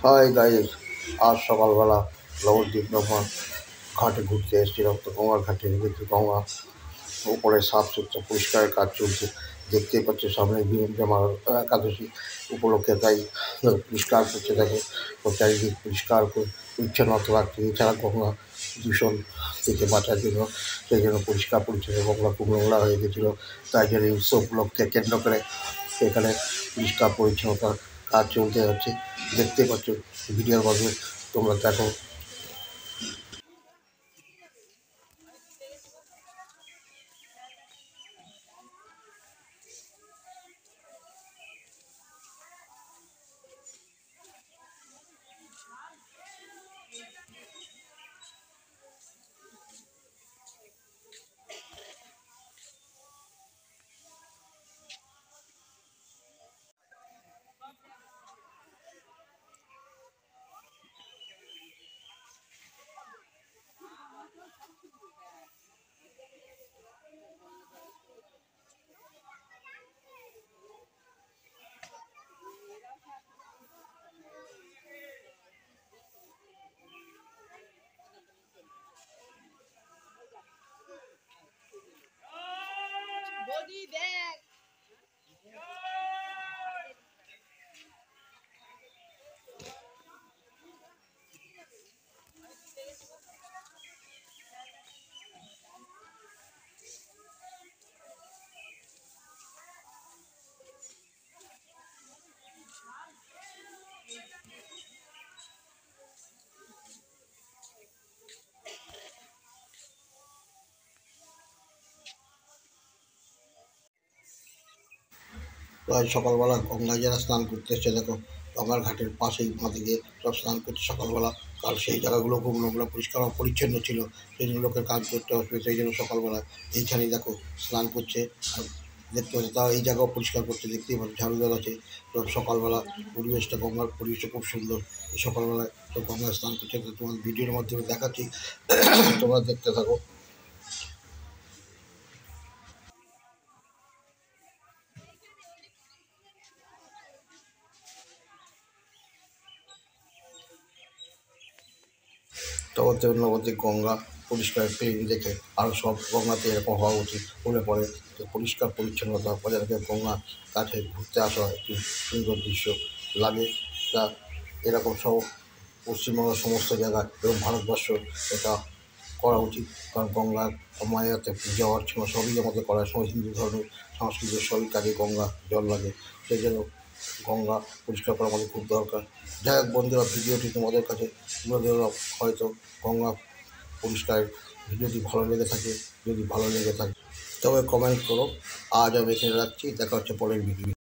Hi guys, আজ সকালবেলা নবদ্বীপ ব্রহ্মা ঘাটে ঘুরতে এসেছিলাম। তো গঙ্গার ঘাটে দেখি গঙ্গা উপরে সাফ সুতরা পরিষ্কারের কাজ চলছে। দেখতেই পাচ্ছি সামনে বিরুদ্ধমা একাদশী উপলক্ষে, তাই পরিষ্কার করতে থাকে ও চারিদিক পরিষ্কার পরিচ্ছন্নতা রাখছে। এছাড়া গঙ্গা দূষণ থেকে বাঁচার জন্য সেই জন্য পরিষ্কার পরিচ্ছন্ন, গঙ্গা খুব নোংরা হয়ে গেছিলো। তাই জন্য এই উৎসব উপলক্ষে কেন্দ্র করে এখানে পরিষ্কার পরিচ্ছন্নতার কাজ চলতে যাচ্ছে। দেখতে পাচ্ছ ভিডিওর মাধ্যমে, তোমরা দেখো। বডি দেখ আজ সকালবেলা গঙ্গায় যারা স্নান করতে এসছে, দেখো গঙ্গার ঘাটের পাশেই দিকে সব স্নান করছে সকালবেলা। কাল সেই জায়গাগুলো খুব নোংরা পরিষ্কার অপরিচ্ছন্ন ছিল, সেই জন্য লোকের কাজ করতে হবে, সেই জন্য সকালবেলা এইখানেই দেখো স্নান করছে। আর দেখতে পাচ্ছি তারা এই জায়গাও পরিষ্কার করছে, দেখতেই পাচ্ছি ঝাড়ুদার আছে। সব সকালবেলা পরিবেশটা, গঙ্গার পরিবেশটা খুব সুন্দর। এই সকালবেলায় সব গঙ্গায় স্নান করছে, তো তোমার ভিডিওর মাধ্যমে দেখাচ্ছি, তোমরা দেখতে থাকো। নবদ্বীপ গঙ্গা পরিষ্কার ক্লিন দেখে আরও সব গঙ্গাতে এরকম হওয়া উচিত হলে পরে পরিষ্কার পরিচ্ছন্নতা বজায় রেখে গঙ্গার কাছে ঘুরতে আসা হয়, একটি সুন্দর দৃশ্য লাগে। তা এরকম সব পশ্চিমবঙ্গের সমস্ত জায়গায় এবং ভারতবর্ষ এটা করা উচিত। কারণ গঙ্গার মায়াতে পূজা অর্চনা সবই আমাদের করা হয়, হিন্দু ধর্মের সংস্কৃতির সবই কাজে গঙ্গা জল লাগে। সেই জন্য গঙ্গা পরিষ্কার করা আমাদের খুব দরকার। যাই হোক বন্ধুরা, ভিডিওটি তোমাদের কাছে তুলে ধরলাম। হয়তো গঙ্গা পরিষ্কার ভিডিওটি ভালো লেগে থাকে, যদি ভালো লেগে থাকে তবে কমেন্ট করো। আজ আমি এখানে রাখছি, দেখা হচ্ছে পরের ভিডিও।